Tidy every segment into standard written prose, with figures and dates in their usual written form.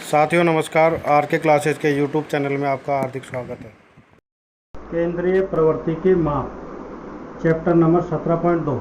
साथियों नमस्कार। आर के क्लासेस के यूट्यूब चैनल में आपका हार्दिक स्वागत है। केंद्रीय प्रवृत्ति की माप चैप्टर नंबर 17.2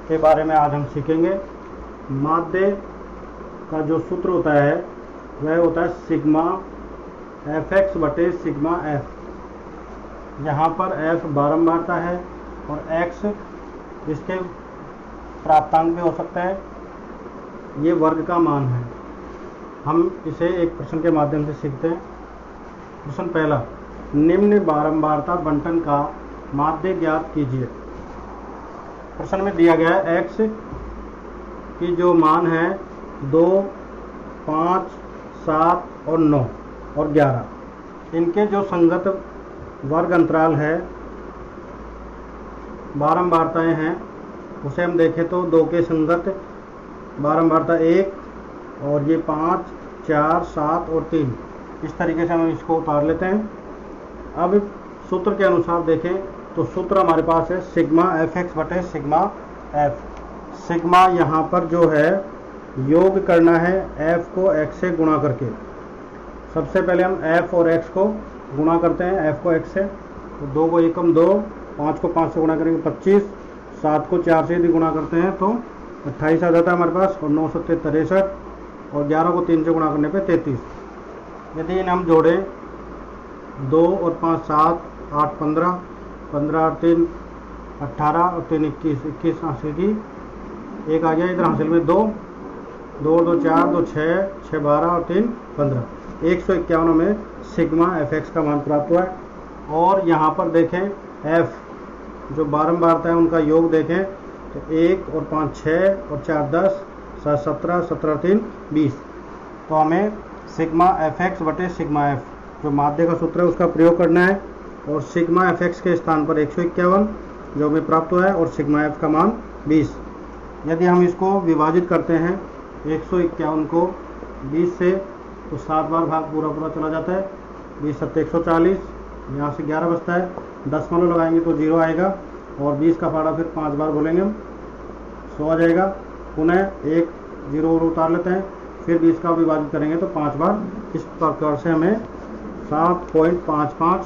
के बारे में आज हम सीखेंगे। माध्य का जो सूत्र होता है वह होता है सिग्मा एफ एक्स बटे सिग्मा एफ। यहाँ पर एफ बारंबारता है और एक्स इसके प्राप्तांक भी हो सकता है। ये वर्ग का मान है। हम इसे एक प्रश्न के माध्यम से सीखते हैं। प्रश्न पहला, निम्न बारंबारता बंटन का माध्य ज्ञात कीजिए। प्रश्न में दिया गया है एक्स की जो मान है 2, 5, 7 और 9 और 11, इनके जो संगत वर्ग अंतराल है बारंबारताएं हैं उसे हम देखें तो 2 के संगत बारंबारता 1 और ये 5, 4, 7 और 3, इस तरीके से हम इसको उतार लेते हैं। अब सूत्र के अनुसार देखें तो सूत्र हमारे पास है सिग्मा एफ एक्स बटे सिग्मा एफ। सिग्मा यहाँ पर जो है योग करना है एफ को एक्स से गुणा करके। सबसे पहले हम एफ और एक्स को गुणा करते हैं, एफ को एक्स से, तो 2 को एकम 2, 5 को 5 से गुणा करेंगे 25, 7 को 4 से यदि गुणा करते हैं तो 28 आ जाता है हमारे पास, और 9 7 63 और 11 को 3 से गुणा करने पे 33। यदि इन हम जोड़ें 2 और 5 7, 8 15, 15 और 3 18 और 3 21, 21 हासिल की 1 आ गया इधर, हासिल में 2, 2 और 2 4, 2 6, 6 12 और 3 15, 151 में सिग्मा एफ एक्स का मान प्राप्त हुआ है। और यहाँ पर देखें एफ जो बारंबारता है उनका योग देखें तो 1 और 5 6 और 4 10, 7 17, 17 3 20। तो हमें सिग्मा एफ एक्स बटे सिग्मा एफ जो माध्य का सूत्र है उसका प्रयोग करना है, और सिग्मा एफ एक्स के स्थान पर 151 जो हमें प्राप्त हुआ है और सिग्मा एफ का मान 20। यदि हम इसको विभाजित करते हैं 151 को 20 से तो 7 बार भाग पूरा पूरा चला जाता है, 20 7 140, यहाँ से 11 बचता है, 10 मानो लगाएंगे तो 0 आएगा, और 20 का फाड़ा फिर 5 बार बोलेंगे हम 100 आ जाएगा। पुनः एक 0 और उतार लेते हैं, फिर 20 का विभाजित करेंगे तो 5 बार। इस प्रकार से हमें 7.55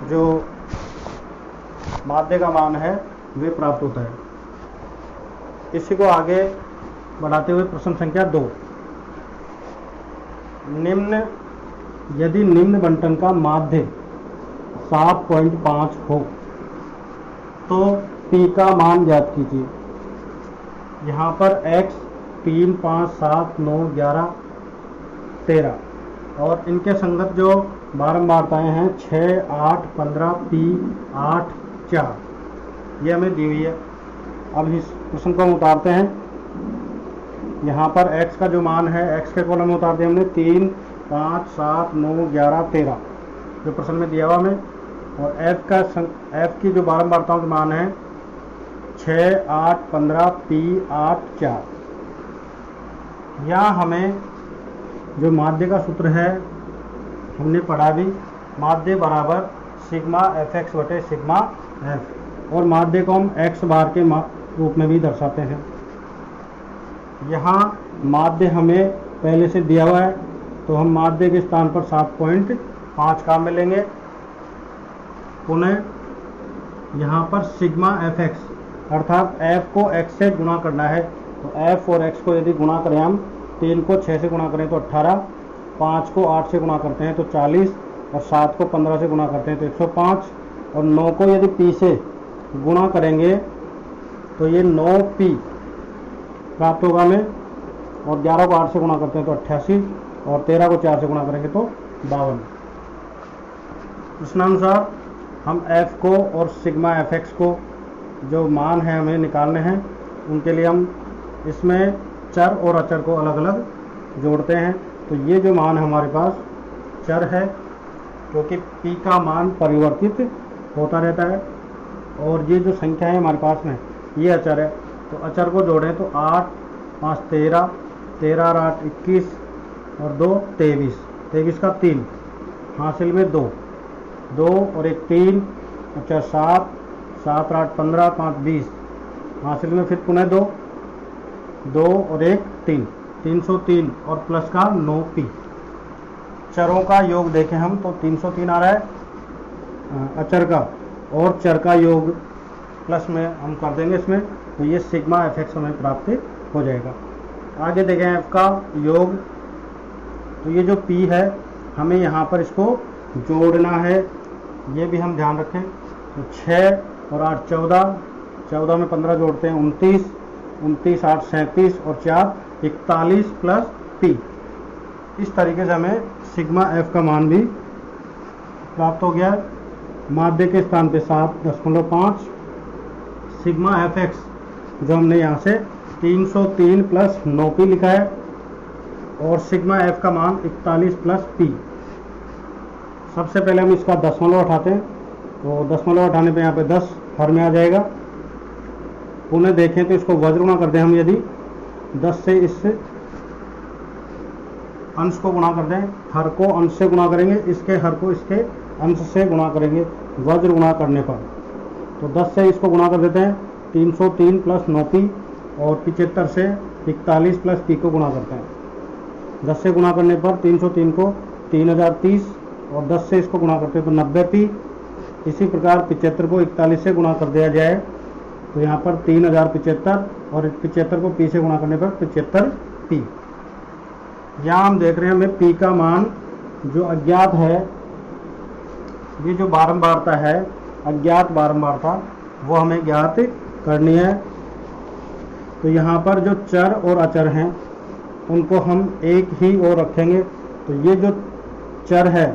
जो माध्य का मान है वे प्राप्त होता है। इसी को आगे बढ़ाते हुए प्रश्न संख्या 2, यदि निम्न बंटन का माध्य 7.5 हो तो P का मान ज्ञात कीजिए। यहाँ पर x 3, 5, 7, 9, 11, 13 और इनके संगत जो बारंबारताएं हैं 6, 8, 15, P 8, 4, ये हमें दी हुई है। अब इस प्रश्न को हम उतारते हैं। यहाँ पर x का जो मान है x के कॉलम में उतार दिया हमने 3, 5, 7, 9, 11, 13 जो प्रश्न में दिया हुआ हमें, और f की जो बारंबारताओं के मान है 6, 8, 15, P 8, 4। यहाँ हमें जो माध्य का सूत्र है हमने पढ़ा भी, माध्य बराबर सिग्मा एफ एक्स बटे सिग्मा एफ, और माध्य को हम एक्स बार के रूप में भी दर्शाते हैं। यहाँ माध्य हमें पहले से दिया हुआ है तो हम माध्य के स्थान पर 7.5 का मिलेंगे। पुनः यहाँ पर सिग्मा एफ एक्स अर्थात एफ को एक्स से गुणा करना है, तो एफ और एक्स को यदि गुणा करें हम, 3 को 6 से गुणा करें तो 18, 5 को 8 से गुणा करते हैं तो 40, और 7 को 15 से गुणा करते हैं तो 105, और 9 को यदि P से गुणा करेंगे तो ये 9P प्राप्त होगा हमें, और 11 को 8 से गुणा करते हैं तो 88, और 13 को 4 से गुणा करेंगे तो 52। प्रश्नानुसार हम f को और सिग्मा एफ एक्स को जो मान है हमें निकालने हैं, उनके लिए हम इसमें चर और अचर को अलग अलग जोड़ते हैं। तो ये जो मान है हमारे पास चर है क्योंकि p का मान परिवर्तित होता रहता है, और ये जो संख्या है हमारे पास में ये अचर है। तो अचर को जोड़ें तो 8, 5 13, 13 और 8 21 और 2 23, 23 का 3 हासिल में 2, 2 और 1 3, अच्छा 7, 7 और 8 15, 5 20 हासिल में फिर पुनः 2, 2 और 1 3, 303 और प्लस का 9p। चरों का योग देखें हम तो 303 आ रहा है अचर का, और चर का योग प्लस में हम कर देंगे इसमें, तो ये सिग्मा एफ एक्स हमें प्राप्त हो जाएगा। आगे देखें एफ का योग, तो ये जो p है हमें यहाँ पर इसको जोड़ना है, ये भी हम ध्यान रखें। तो 6 और 8 14, 14 में 15 जोड़ते हैं 29, 29 8 37 और 4 41 प्लस p। इस तरीके से हमें सिग्मा एफ का मान भी प्राप्त हो गया है। माध्य के स्थान पे 7.5 सिग्मा एफ एक्स जो हमने यहाँ से 303 प्लस 9p लिखा है, और सिग्मा एफ का मान 41 प्लस p। सबसे पहले हम इसका दशमलव उठाते हैं, तो दशमलव उठाने पे यहाँ पे 10 हर में आ जाएगा। पुनः देखें तो इसको वज्र गुणा कर दें हम, यदि 10 से इस अंश को गुणा कर दें, हर को अंश से गुणा करेंगे, इसके हर को इसके अंश से गुणा करेंगे वज्र गुणा करने पर। तो 10 से इसको गुणा कर देते हैं 303 प्लस 9p, और 75 से 41 प्लस p को गुणा करते हैं। 10 से गुणा करने पर 303 को 3030, और 10 से इसको गुणा करते हैं तो 90p। इसी प्रकार 75 को 41 से गुणा कर दिया जाए तो यहाँ पर 3075, और 75 को p से गुणा करने पर 75p। यहाँ हम देख रहे हैं हमें p का मान जो अज्ञात है, ये जो बारंबारता है अज्ञात बारंबारता, वो हमें ज्ञात करनी है। तो यहाँ पर जो चर और अचर हैं उनको हम एक ही ओर रखेंगे। तो ये जो चर है,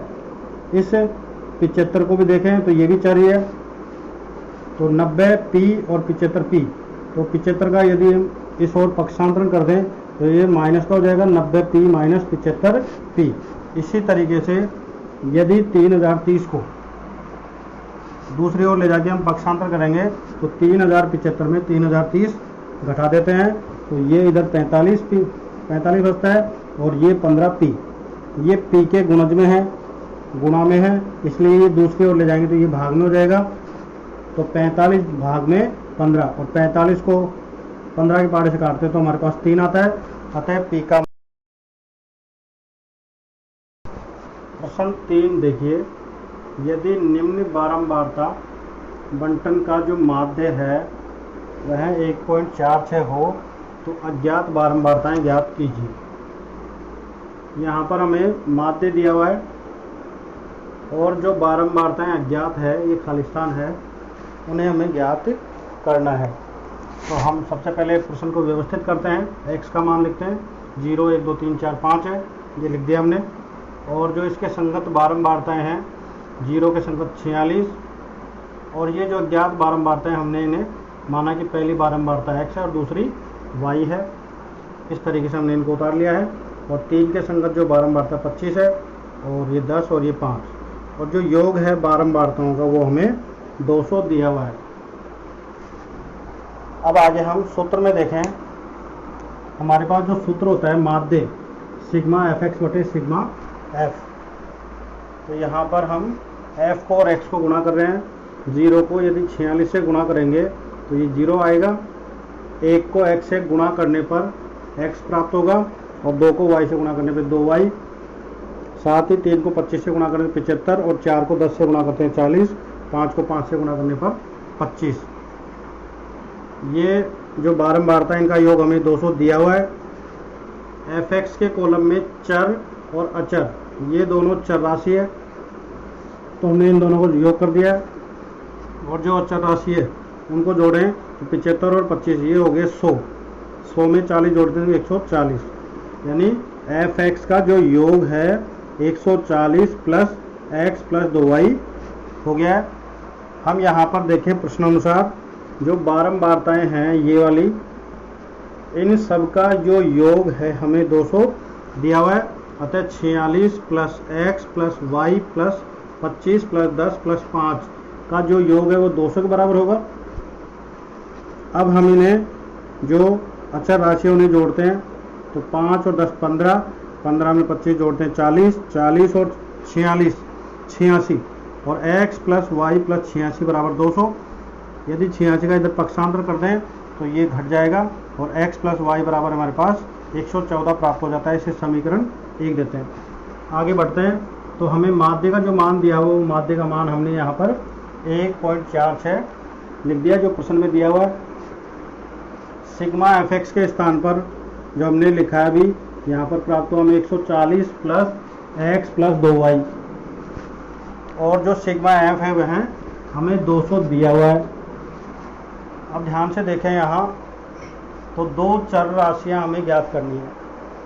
इस 75 को भी देखें तो ये भी चर ही है, तो 90p और 75p। तो 75 का यदि हम इस ओर पक्षांतरण कर दें तो ये माइनस का हो जाएगा, 90p माइनस 75p। इसी तरीके से यदि 3030 को दूसरी ओर ले जाके हम पक्षांतर करेंगे तो 3075 में 3030 घटा देते हैं, तो ये इधर 45 बचता है, और ये 15p। ये p के गुणज में है, गुणा में है, इसलिए ये दूसरी ओर ले जाएंगे तो ये भाग में हो जाएगा। तो 45 भाग में 15, और 45 को 15 के पाड़े से काटते हैं तो हमारे पास 3 आता है। अतः p का प्रश्न 3 देखिए, यदि निम्न बारंबारता बंटन का जो माध्य है वह 1.46 हो तो अज्ञात बारंबारताएं ज्ञात कीजिए। यहाँ पर हमें माध्य दिया हुआ है और जो बारंबारताएं अज्ञात है, ये खालिस्तान है, उन्हें हमें ज्ञात करना है। तो हम सबसे पहले प्रश्न को व्यवस्थित करते हैं। x का मान लिखते हैं 0 1 2 3 4 5 है, ये लिख दिया हमने। और जो इसके संगत बारंबारताएं हैं, 0 के संगत 46, और ये जो अज्ञात बारंबारताएं हमने इन्हें माना कि पहली बारंबारता x है और दूसरी y है। इस तरीके से हमने इनको उतार लिया है। और 3 के संगत जो बारंबारता 25 है, और ये 10 और ये 5, और जो योग है बारंबारताओं का वो हमें 200 दिया हुआ है। अब आगे हम सूत्र में देखें, हमारे पास जो सूत्र होता है माध्य सिग्मा एफ एक्स बटे सिग्मा एफ। तो यहाँ पर हम f को और x को गुणा कर रहे हैं। 0 को यदि 46 से गुणा करेंगे तो ये 0 आएगा, 1 को x से गुणा करने पर x प्राप्त होगा, और 2 को y से गुणा करने पर 2y। साथ ही 3 को 25 से गुणा करने पर 75, और 4 को 10 से गुणा करते हैं 40, 5 को 5 से गुणा करने पर 25। ये जो बारंबारता इनका योग हमें 200 दिया हुआ है। एफ एक्स के कॉलम में चर और अचर ये दोनों चर राशि है, तो हमने इन दोनों को योग कर दिया है। और जो अचर राशि है उनको जोड़ें तो 75 और 25 ये हो गए 100। 100 में 40 जोड़ते हैं तो 140, यानी एफ एक्स का जो योग है 140 प्लस एक्स प्लस 2y हो गया है। हम यहाँ पर देखें प्रश्नानुसार जो बारंबारताएं हैं ये वाली, इन सब का जो योग है हमें 200 दिया हुआ है। अतः 46 plus x plus y plus 25 plus 10 plus 5 का जो योग है वो 200 के बराबर होगा। अब हम इन्हें जो अचर राशि उन्हें जोड़ते हैं तो 5 और 10 15, 15 में 25 जोड़ते हैं 40, 40 और 46 86, और x प्लस वाई प्लस 86 बराबर 200। यदि 86 का इधर पक्षांतर कर दें तो ये घट जाएगा, और x प्लस वाई बराबर हमारे पास 114 प्राप्त हो जाता है। इसे समीकरण 1 देते हैं। आगे बढ़ते हैं। तो हमें माध्य का जो मान दिया हुआ वो माध्य का मान हमने यहाँ पर 1.46 लिख दिया जो प्रश्न में दिया हुआ है। सिग्मा एफ एक्स के स्थान पर जो हमने लिखा है अभी यहाँ पर प्राप्त हुआ हमें 140 प्लस एक्स प्लस 2y, और जो सिग्मा एफ है वह हमें 200 दिया हुआ है। अब ध्यान से देखें यहाँ, तो दो चर राशियाँ हमें ज्ञात करनी है।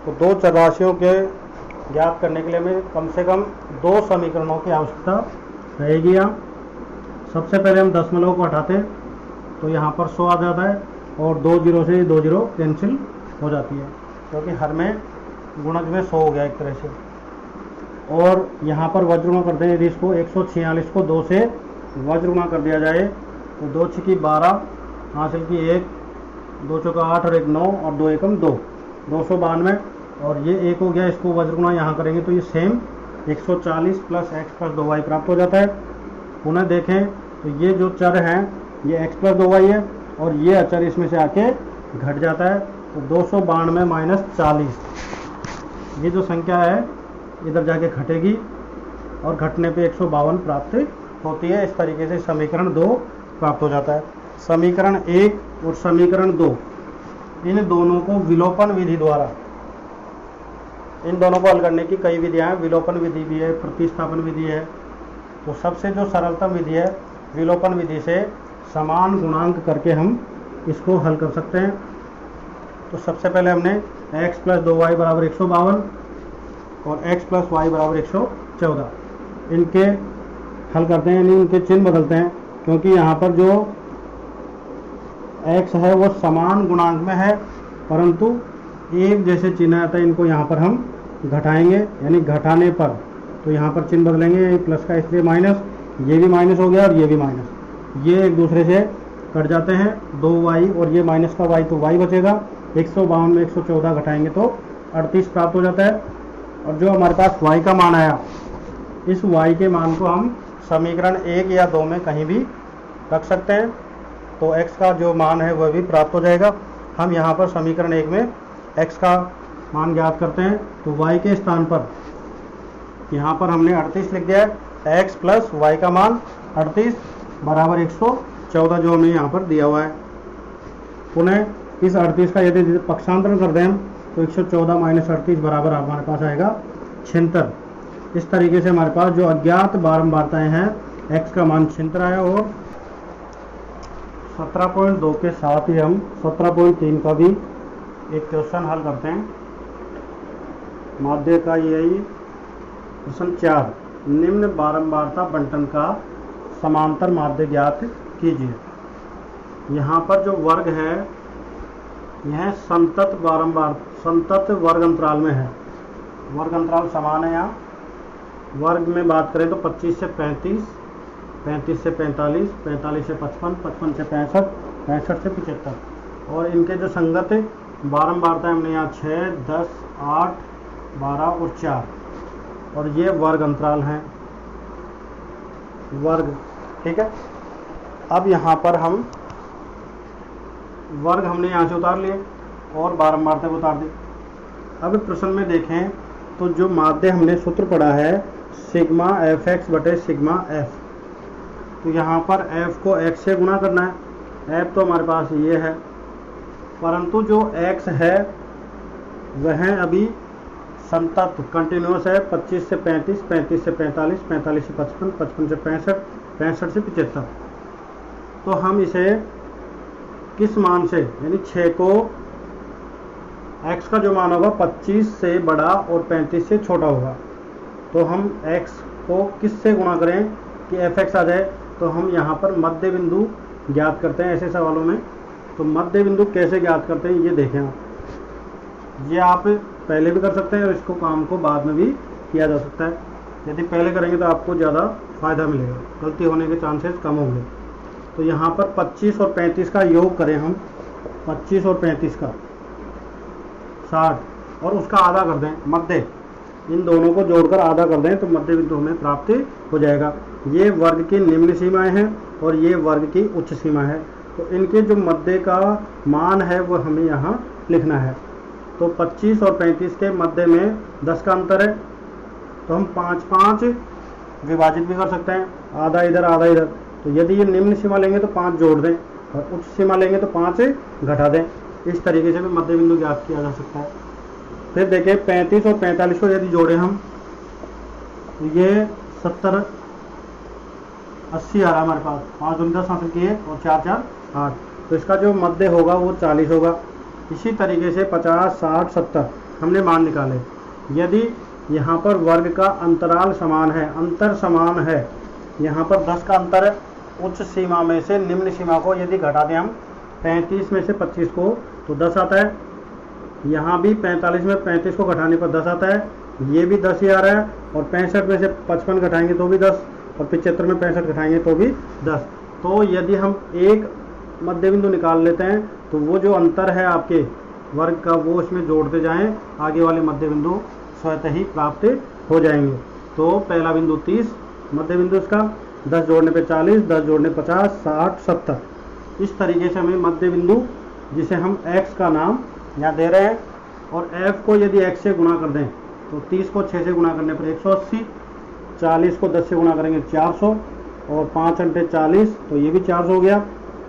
तो दो चर राशियों के ज्ञात करने के लिए हमें कम से कम 2 समीकरणों की आवश्यकता रहेगी। यहाँ सबसे पहले हम दशमलव को हटाते हैं तो यहाँ पर 100 आ जाता है, और 2 जीरो से 2 जीरो कैंसिल हो जाती है, क्योंकि हर में गुणज में 100 हो गया एक तरह से। और यहाँ पर वज्र गुणा करते हैं। यदि इसको 146 को 2 से वज्र गुणा कर दिया जाए तो 2 छकी 12, हासिल की 1, 2 चौका 8 और 1 9 और 2 एकम 2, 292, और ये 1 हो गया। इसको वज्र गुणा यहाँ करेंगे तो ये same 140 plus x plus 2y प्राप्त हो जाता है। पुनः देखें तो ये जो चर हैं ये x प्लस 2y है, और ये अचर इसमें से आके घट जाता है। तो 292 माइनस 40, ये जो संख्या है इधर जाके घटेगी, और घटने पे 152 प्राप्त होती है। इस तरीके से समीकरण 2 प्राप्त हो जाता है। समीकरण 1 और समीकरण 2, इन दोनों को विलोपन विधि द्वारा, इन दोनों को हल करने की कई विधियां हैं। विलोपन विधि भी है, प्रतिस्थापन विधि है। तो सबसे जो सरलतम विधि है विलोपन विधि से समान गुणांक करके हम इसको हल कर सकते हैं। तो सबसे पहले हमने x प्लस 2y बराबर 152 और x प्लस y बराबर 114 इनके हल करते हैं, यानी इनके चिन्ह बदलते हैं, क्योंकि यहाँ पर जो x है वो समान गुणांक में है, परंतु एक जैसे चिन्ह आता है। इनको यहाँ पर हम घटाएंगे, यानी घटाने पर तो यहाँ पर चिन्ह बदलेंगे, प्लस का इसलिए माइनस, ये भी माइनस हो गया और ये भी माइनस, ये एक दूसरे से कट जाते हैं। 2y और ये माइनस का y तो y बचेगा। 152 में 114 घटाएंगे तो 38 प्राप्त हो जाता है। और जो हमारे पास y का मान आया, इस y के मान को हम समीकरण 1 या 2 में कहीं भी रख सकते हैं, तो x का जो मान है वह भी प्राप्त हो जाएगा। हम यहाँ पर समीकरण 1 में x का मान ज्ञात करते हैं, तो y के स्थान पर यहाँ पर हमने 38 लिख दिया है। x प्लस y का मान 38 बराबर 114 जो हमें यहाँ पर दिया हुआ है। पुनः इस 38 का यदि पक्षांतरण कर दें हम तो 114 माइनस 38 बराबर हमारे पास आएगा 76। इस तरीके से हमारे पास जो अज्ञात बारंबारताएं हैं x का मान 76 आया। और 17.2 के साथ ही हम 17.3 का भी एक क्वेश्चन हल करते हैं। माध्य का यही प्रश्न 4, निम्न बारंबारता बंटन का समांतर माध्य ज्ञात कीजिए। यहाँ पर जो वर्ग है यह संतत वर्ग अंतराल में है। वर्ग अंतराल समान है। यहाँ वर्ग में बात करें तो 25 से 35, 35 से 45, 45 से 55, 55 से 65, 65 से 75, और इनके जो संगत बारंबारता हमने यहाँ 6, 10, 8, 12 और 4, और ये वर्ग अंतराल हैं, वर्ग, ठीक है। अब यहाँ पर हम वर्ग हमने यहाँ से उतार लिए और बारंबारता को उतार दी। अब प्रश्न में देखें तो जो माध्य हमने सूत्र पढ़ा है सिग्मा एफ एक्स बटे सिग्मा एफ, तो यहाँ पर एफ को एक्स से गुणा करना है। एफ तो हमारे पास ये है, परंतु जो एक्स है वह अभी संतत कंटिन्यूस है। 25 से 35, 35 से 45, 45 से 55, 55 से 65, 65 से 75। तो हम इसे किस मान से, यानी 6 को x का जो मान होगा 25 से बड़ा और 35 से छोटा होगा, तो हम x को किस से गुणा करें कि fx आ जाए। तो हम यहाँ पर मध्य बिंदु ज्ञात करते हैं ऐसे सवालों में। तो मध्य बिंदु कैसे ज्ञात करते हैं ये देखें आप। ये आप पहले भी कर सकते हैं और इसको काम को बाद में भी किया जा सकता है। यदि पहले करेंगे तो आपको ज़्यादा फ़ायदा मिलेगा, गलती होने के चांसेस कम होंगे। तो यहाँ पर 25 और 35 का योग करें हम, 25 और 35 का 60, और उसका आधा कर दें मध्य, इन दोनों को जोड़कर आधा कर दें तो मध्य बिंदु हमें प्राप्त हो जाएगा। ये वर्ग की निम्न सीमाएं हैं और ये वर्ग की उच्च सीमा है। तो इनके जो मध्य का मान है वो हमें यहाँ लिखना है। तो 25 और 35 के मध्य में 10 का अंतर है, तो हम 5-5 विभाजित भी कर सकते हैं, आधा इधर आधा इधर। तो यदि ये निम्न सीमा लेंगे तो 5 जोड़ दें और उच्च सीमा लेंगे तो 5 घटा दें। इस तरीके से भी मध्य बिंदु ज्ञात किया जा सकता है। फिर देखिए 35 और 45 को यदि जोड़े हम तो ये 70 80 आ रहा है हमारे पास। 5 दूनी 10 हासिल किए और 4 4 8, तो इसका जो मध्य होगा वो 40 होगा। इसी तरीके से 50 60 70 हमने मान निकाले। यदि यहाँ पर वर्ग का अंतराल समान है, अंतर समान है, यहाँ पर 10 का अंतर है, उच्च सीमा में से निम्न सीमा को यदि घटा दें हम 35 में से 25 को तो 10 आता है। यहाँ भी 45 में 35 को घटाने पर 10 आता है, ये भी 10 ही आ रहा है। और 65 में से 55 घटाएंगे तो भी 10, और 75 में 65 घटाएंगे तो भी 10। तो यदि हम एक मध्य बिंदु निकाल लेते हैं तो वो जो अंतर है आपके वर्ग का वो इसमें जोड़ते जाएं, आगे वाले मध्य बिंदु स्वतः ही प्राप्त हो जाएंगे। तो पहला बिंदु 30 मध्य बिंदु इसका, 10 जोड़ने पे 40, 10 जोड़ने 50 60 70। इस तरीके से हमें मध्य बिंदु, जिसे हम x का नाम यहाँ दे रहे हैं, और f को यदि x से गुणा कर दें तो 30 को 6 से गुणा करने पर 180, 40 को 10 से गुणा करेंगे 400, और 5 अंटे 40 तो ये भी 400 हो गया,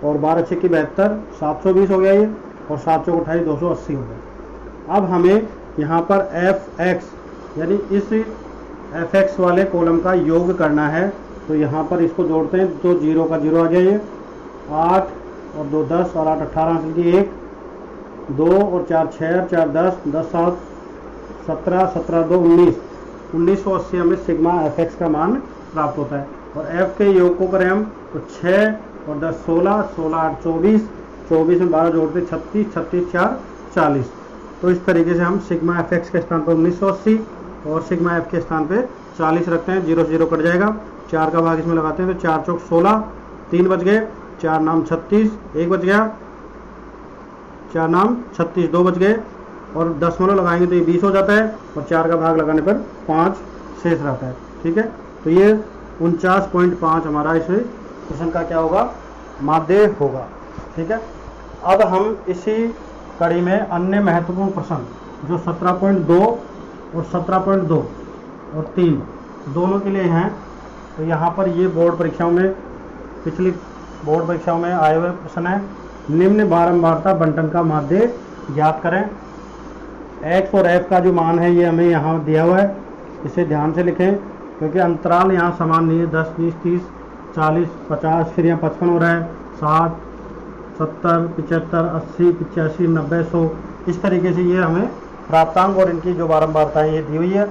और 12 6 की 72 720 हो गया ये, और 7 चौक 28 280 हो गया। अब हमें यहाँ पर fx यानी इस fx वाले कॉलम का योग करना है। तो यहाँ पर इसको जोड़ते हैं तो 0 का 0 आ गया, ये 8 और 2 10 और 8 18 हासिल की 1 2 और 4 6 4 10 10 7 17 17 2 19 1980 हमें सिग्मा fx का मान प्राप्त होता है। और f के योग को करें हम तो 6 और 10 16 16 8 24 24 में 12 जोड़ते 36 36 4 40। तो इस तरीके से हम सिग्मा fx के स्थान पर 1980 और सिग्मा f के स्थान पे 40 रखते हैं। 0 से 0 कट जाएगा, 4 का भाग इसमें लगाते हैं तो 4 चौक 16, 3 बच गए, 4 नाम 36, 1 बच गया, 4 नाम 36, 2 बच गए, और दशमलव लगाएंगे तो ये 20 हो जाता है, और 4 का भाग लगाने पर 5 शेष रहता है। ठीक है, तो ये 49.5 हमारा इस प्रश्न का क्या होगा, माध्य होगा। ठीक है, अब हम इसी कड़ी में अन्य महत्वपूर्ण प्रश्न जो 17.2 और 17.2 और 3 दोनों के लिए हैं, तो यहाँ पर ये बोर्ड परीक्षाओं में, पिछली बोर्ड परीक्षाओं में आए हुए प्रश्न है। निम्न बारंबारता बंटन का माध्य ज्ञात करें। x और f का जो मान है ये हमें यहाँ दिया हुआ है, इसे ध्यान से लिखें क्योंकि अंतराल यहाँ समान नहीं है। 10 20 30 40 50, फिर यहाँ 55 हो रहा है, 60 70 75 80 85 90 100। इस तरीके से ये हमें प्राप्तांक और इनकी जो बारंबारताएँ ये दी हुई है।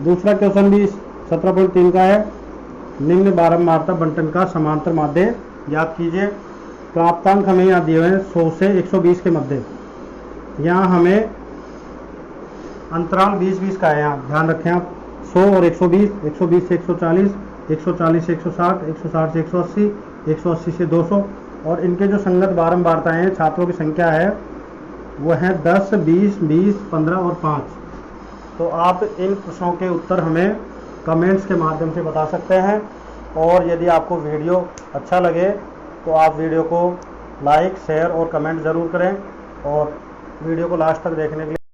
दूसरा क्वेश्चन भी 17.3 का है, निम्न बारंबारता बंटन का समांतर माध्य याद कीजिए। प्राप्तांक हमें यहाँ दिए हुए हैं 100 से 120 के मध्य। यहाँ हमें अंतराल 20-20 का है, यहाँ ध्यान रखें आप। 100 और 120, 120 से 140, 140 से 160, 160 से 180, 180 से 200, और इनके जो संगत बारंबारताएँ हैं, छात्रों की संख्या है वो है 10 20 20 15 और 5। तो आप इन प्रश्नों के उत्तर हमें कमेंट्स के माध्यम से बता सकते हैं। और यदि आपको वीडियो अच्छा लगे तो आप वीडियो को लाइक शेयर और कमेंट ज़रूर करें, और वीडियो को लास्ट तक देखने के लिए